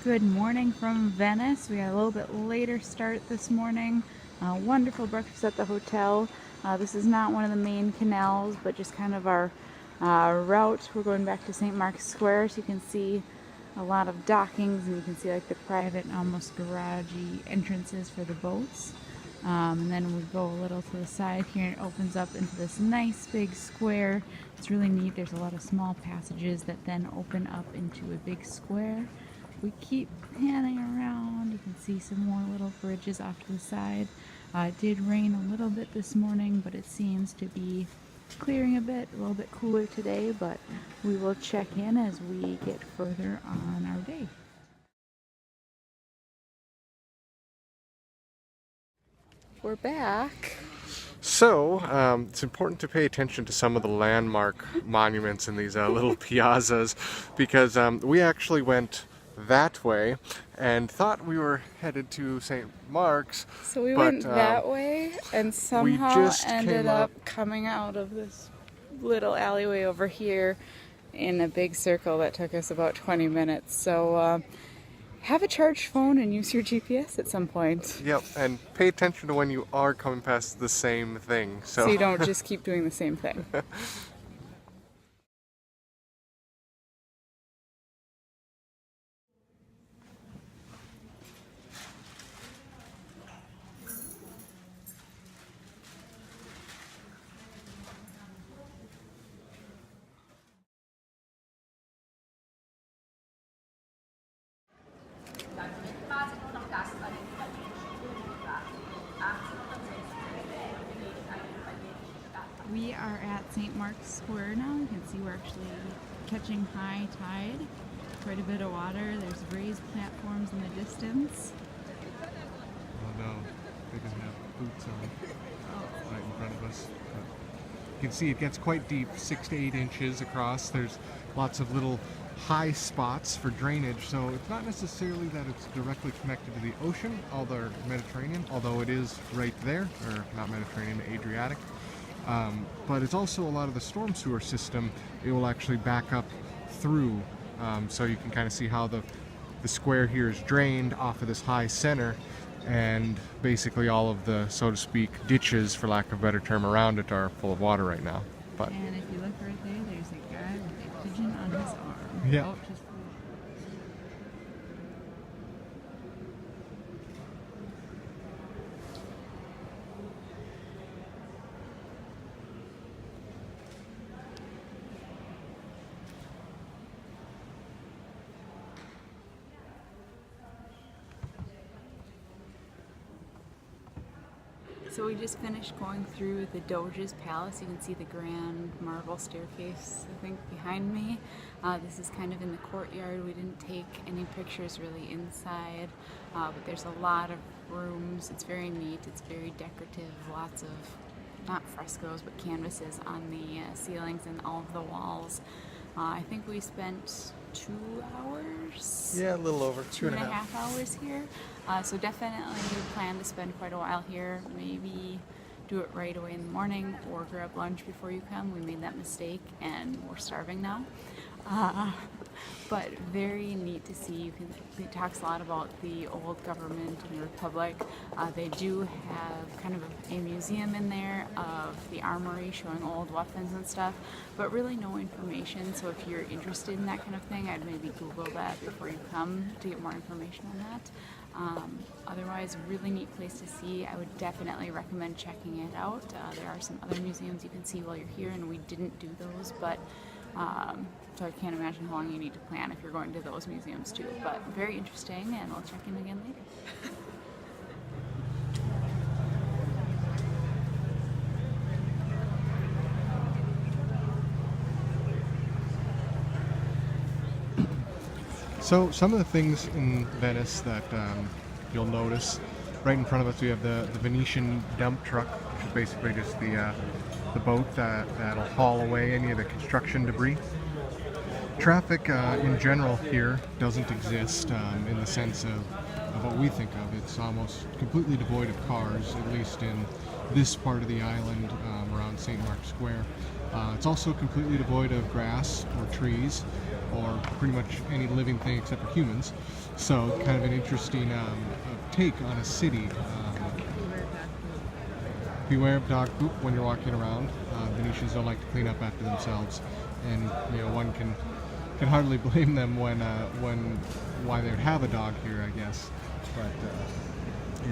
Good morning from Venice. We got a little bit later start this morning. Wonderful breakfast at the hotel. This is not one of the main canals, but just kind of our route. We're going back to St. Mark's Square, so you can see a lot of dockings, and you can see like the private, almost garagey entrances for the boats. And then we go a little to the side here, and it opens up into this nice big square. It's really neat. There's a lot of small passages that then open up into a big square. We keep panning around. You can see some more little bridges off to the side. It did rain a little bit this morning, but it seems to be clearing a bit, a little bit cooler today, but we will check in as we get further on our day. We're back. So, it's important to pay attention to some of the landmark monuments in these little piazzas, because we actually went that way and thought we were headed to St. Mark's. So we went that way and somehow ended up coming out of this little alleyway over here in a big circle that took us about 20 minutes. So have a charged phone and use your GPS at some point. Yep, and pay attention to when you are coming past the same thing. So you don't just keep doing the same thing. We are at St. Mark's Square now. You can see we're actually catching high tide. Quite a bit of water. There's raised platforms in the distance. Oh no, they didn't have boots on right in front of us. But you can see it gets quite deep, 6 to 8 inches across. There's lots of little high spots for drainage, so it's not necessarily that it's directly connected to the ocean, although Mediterranean, although it is right there, or not Mediterranean, Adriatic. But it's also a lot of the storm sewer system. It will actually back up through, so you can kind of see how the square here is drained off of this high center, and basically all of the, so to speak, ditches, for lack of a better term, around it are full of water right now. But and if you look right there, there's a guy with a pigeon on his arm. Yeah. Oh, So we just finished going through the Doge's palace. You can see the grand marble staircase, I think, behind me. This is kind of in the courtyard. We didn't take any pictures really inside, but there's a lot of rooms. It's very neat. It's very decorative. Lots of, not frescoes, but canvases on the ceilings and all of the walls. I think we spent 2 hours? yeah, a little over, two and a half hours here. So definitely plan to spend quite a while here. Maybe do it right away in the morning or grab lunch before you come. We made that mistake and we're starving now. But very neat to see. It talks a lot about the old government and the Republic. They do have kind of a museum in there of the armory showing old weapons and stuff, but really no information. So if you're interested in that kind of thing, I'd maybe Google that before you come to get more information on that. Otherwise, really neat place to see. I would definitely recommend checking it out. There are some other museums you can see while you're here, and we didn't do those, but so I can't imagine how long you need to plan if you're going to those museums too. But very interesting, and we'll check in again later. So some of the things in Venice that you'll notice, right in front of us we have the Venetian dump truck, which is basically just the boat that'll haul away any of the construction debris. Traffic in general here doesn't exist in the sense of what we think of. It's almost completely devoid of cars, at least in this part of the island around St. Mark's Square. It's also completely devoid of grass or trees or pretty much any living thing except for humans. So kind of an interesting take on a city. Beware of dog poop when you're walking around. Venetians don't like to clean up after themselves, and one can hardly blame them when why they would have a dog here, I guess. But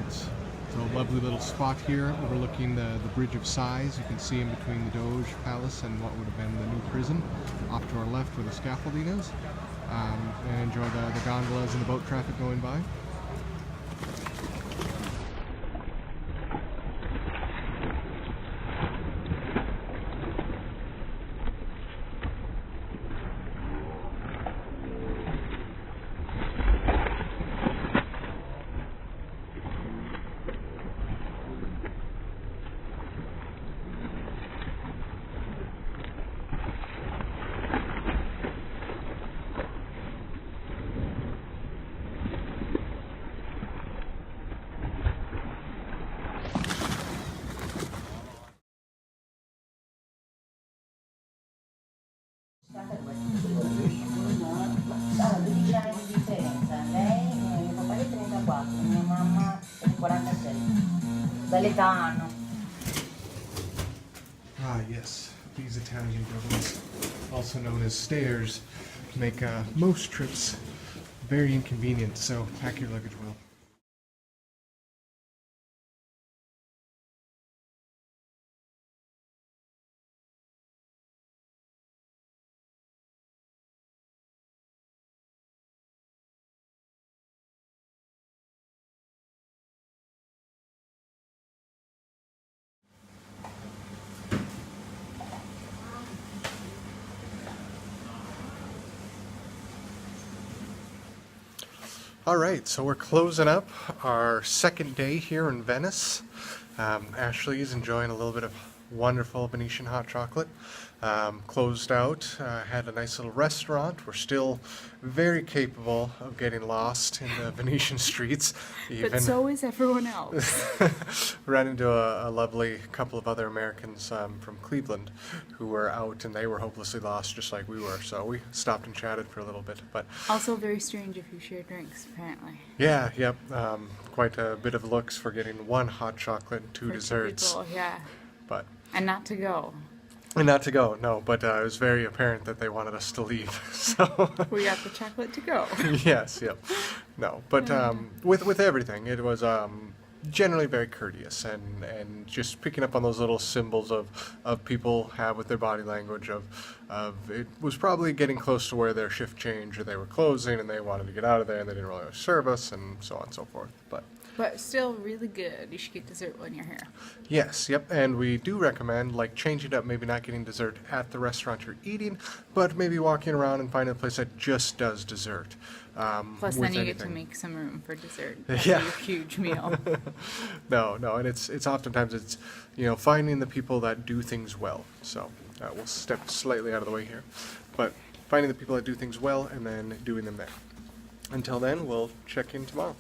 it's a lovely little spot here overlooking the Bridge of Sighs. You can see in between the Doge Palace and what would have been the new prison off to our left where the scaffolding is. And enjoy the gondolas and the boat traffic going by. Ah, 12 anni di differenza, lei, mio papà è 34, mia mamma è 46, dall'età hanno. Ah, yes. These Italian doubles, also known as stairs, make most trips very inconvenient, so pack your luggage well. All right, so we're closing up our second day here in Venice. Ashley is enjoying a little bit of wonderful Venetian hot chocolate. Closed out, had a nice little restaurant. We're still very capable of getting lost in the Venetian streets. But so is everyone else. Ran into a lovely couple of other Americans from Cleveland who were out, and they were hopelessly lost just like we were. So we stopped and chatted for a little bit. But Also very strange if you share drinks, apparently. yeah, yep, quite a bit of looks for getting one hot chocolate and two For two desserts. people, yeah. But And not to go. and not to go, no. But it was very apparent that they wanted us to leave. So We got the chocolate to go. yes, yep, no. But with everything, it was generally very courteous and just picking up on those little symbols of people have with their body language of it was probably getting close to where their shift changed or they were closing and they wanted to get out of there and they didn't really serve us and so on and so forth. But still really good. You should get dessert when you're here. Yes, yep, and we do recommend like changing it up, maybe not getting dessert at the restaurant you're eating, but maybe walking around and finding a place that just does dessert. Plus, with then you get to anything. make some room for dessert. Yeah. Your huge meal. No, and it's oftentimes it's finding the people that do things well. So we'll step slightly out of the way here, but finding the people that do things well and then doing them there. Until then, we'll check in tomorrow.